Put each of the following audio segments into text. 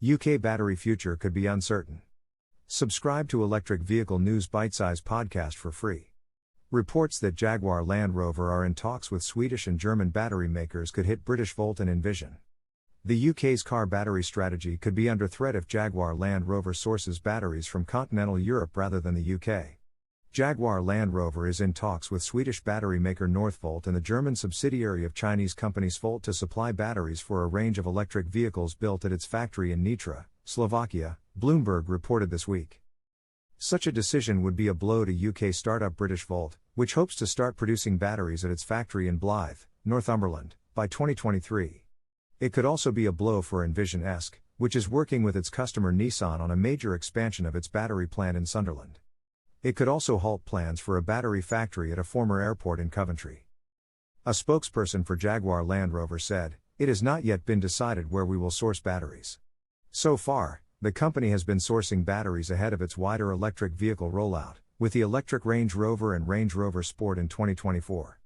UK battery future could be uncertain. Subscribe to Electric Vehicle News Bitesize podcast for free. Reports that Jaguar Land Rover are in talks with Swedish and German battery makers could hit Britishvolt and Envision. The UK's car battery strategy could be under threat if Jaguar Land Rover sources batteries from continental Europe rather than the UK. Jaguar Land Rover is in talks with Swedish battery maker Northvolt and the German subsidiary of Chinese company Volt to supply batteries for a range of electric vehicles built at its factory in Nitra, Slovakia, Bloomberg reported this week. Such a decision would be a blow to UK startup Britishvolt, which hopes to start producing batteries at its factory in Blyth, Northumberland, by 2023. It could also be a blow for Envision, which is working with its customer Nissan on a major expansion of its battery plant in Sunderland. It could also halt plans for a battery factory at a former airport in Coventry. A spokesperson for Jaguar Land Rover said, "It has not yet been decided where we will source batteries. So far, the company has been sourcing batteries ahead of its wider electric vehicle rollout, with the electric Range Rover and Range Rover Sport in 2024.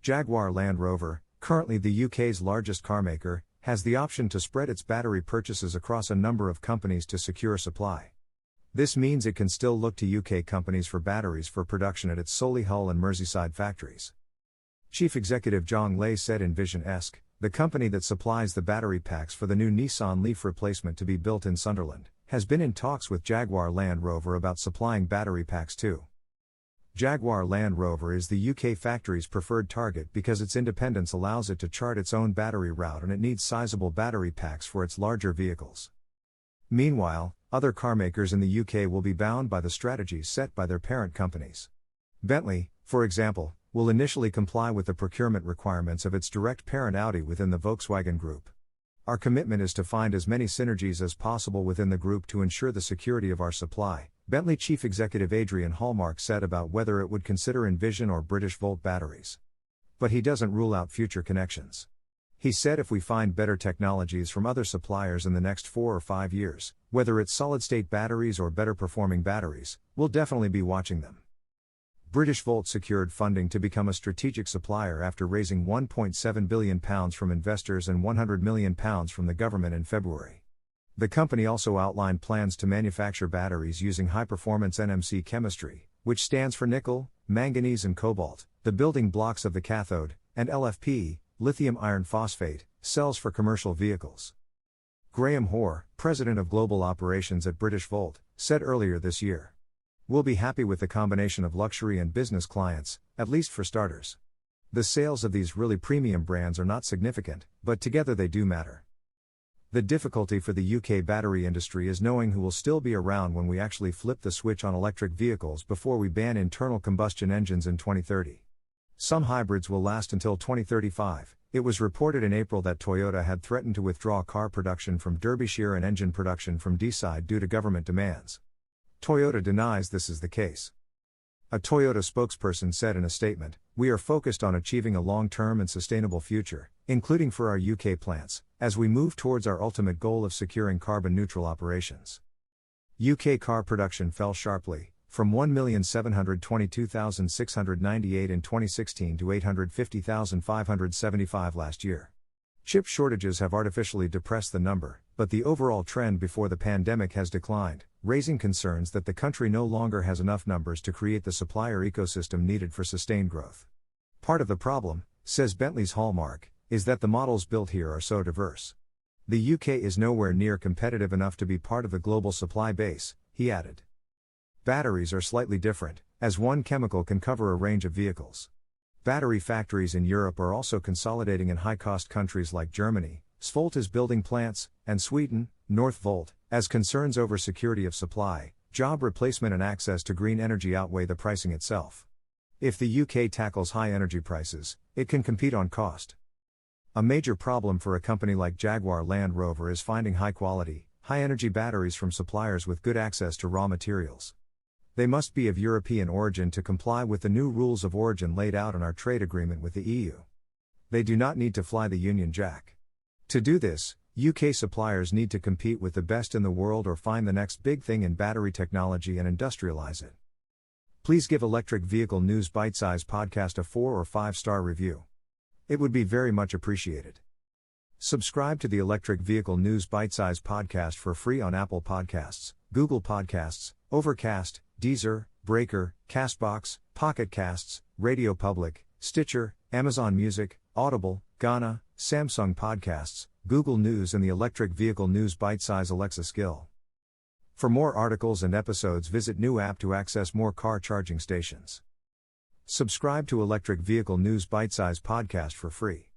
Jaguar Land Rover, currently the UK's largest carmaker, has the option to spread its battery purchases across a number of companies to secure supply. This means it can still look to UK companies for batteries for production at its Solihull and Merseyside factories." Chief Executive Zhang Lei said Envision, the company that supplies the battery packs for the new Nissan Leaf replacement to be built in Sunderland, has been in talks with Jaguar Land Rover about supplying battery packs too. Jaguar Land Rover is the UK factory's preferred target because its independence allows it to chart its own battery route and it needs sizable battery packs for its larger vehicles. Meanwhile, other carmakers in the UK will be bound by the strategies set by their parent companies. Bentley, for example, will initially comply with the procurement requirements of its direct parent Audi within the Volkswagen Group. "Our commitment is to find as many synergies as possible within the group to ensure the security of our supply," Bentley Chief Executive Adrian Hallmark said about whether it would consider Envision or Britishvolt batteries. But he doesn't rule out future connections. He said if we find better technologies from other suppliers in the next 4 or 5 years, whether it's solid-state batteries or better performing batteries, we'll definitely be watching them. Britishvolt secured funding to become a strategic supplier after raising £1.7 billion from investors and £100 million from the government in February. The company also outlined plans to manufacture batteries using high-performance NMC chemistry, which stands for nickel, manganese and cobalt, the building blocks of the cathode, and LFP, lithium iron phosphate, cells for commercial vehicles. Graham Hoare, president of global operations at Britishvolt, said earlier this year, "We'll be happy with the combination of luxury and business clients, at least for starters. The sales of these really premium brands are not significant, but together they do matter." The difficulty for the UK battery industry is knowing who will still be around when we actually flip the switch on electric vehicles before we ban internal combustion engines in 2030. Some hybrids will last until 2035. It was reported in April that Toyota had threatened to withdraw car production from Derbyshire and engine production from Deeside due to government demands. Toyota denies this is the case. A Toyota spokesperson said in a statement, "We are focused on achieving a long-term and sustainable future, including for our UK plants, as we move towards our ultimate goal of securing carbon-neutral operations." UK car production fell sharply, from 1,722,698 in 2016 to 850,575 last year. Chip shortages have artificially depressed the number, but the overall trend before the pandemic has declined, raising concerns that the country no longer has enough numbers to create the supplier ecosystem needed for sustained growth. Part of the problem, says Bentley's Hallmark, is that the models built here are so diverse. The UK is nowhere near competitive enough to be part of the global supply base, he added. Batteries are slightly different, as one chemical can cover a range of vehicles. Battery factories in Europe are also consolidating in high-cost countries like Germany, Svolt is building plants, and Sweden, Northvolt, as concerns over security of supply, job replacement and access to green energy outweigh the pricing itself. If the UK tackles high energy prices, it can compete on cost. A major problem for a company like Jaguar Land Rover is finding high-quality, high-energy batteries from suppliers with good access to raw materials. They must be of European origin to comply with the new rules of origin laid out in our trade agreement with the EU. They do not need to fly the Union Jack. To do this, UK suppliers need to compete with the best in the world or find the next big thing in battery technology and industrialize it. Please give Electric Vehicle News Bitesize podcast a 4 or 5 star review. It would be very much appreciated. Subscribe to the Electric Vehicle News Bitesize podcast for free on Apple Podcasts, Google Podcasts, Overcast, Deezer, Breaker, Castbox, Pocket Casts, Radio Public, Stitcher, Amazon Music, Audible, Gaana, Samsung Podcasts, Google News and the Electric Vehicle News Bitesize Alexa skill. For more articles and episodes, visit new app to access more car charging stations. Subscribe to Electric Vehicle News Bitesize podcast for free.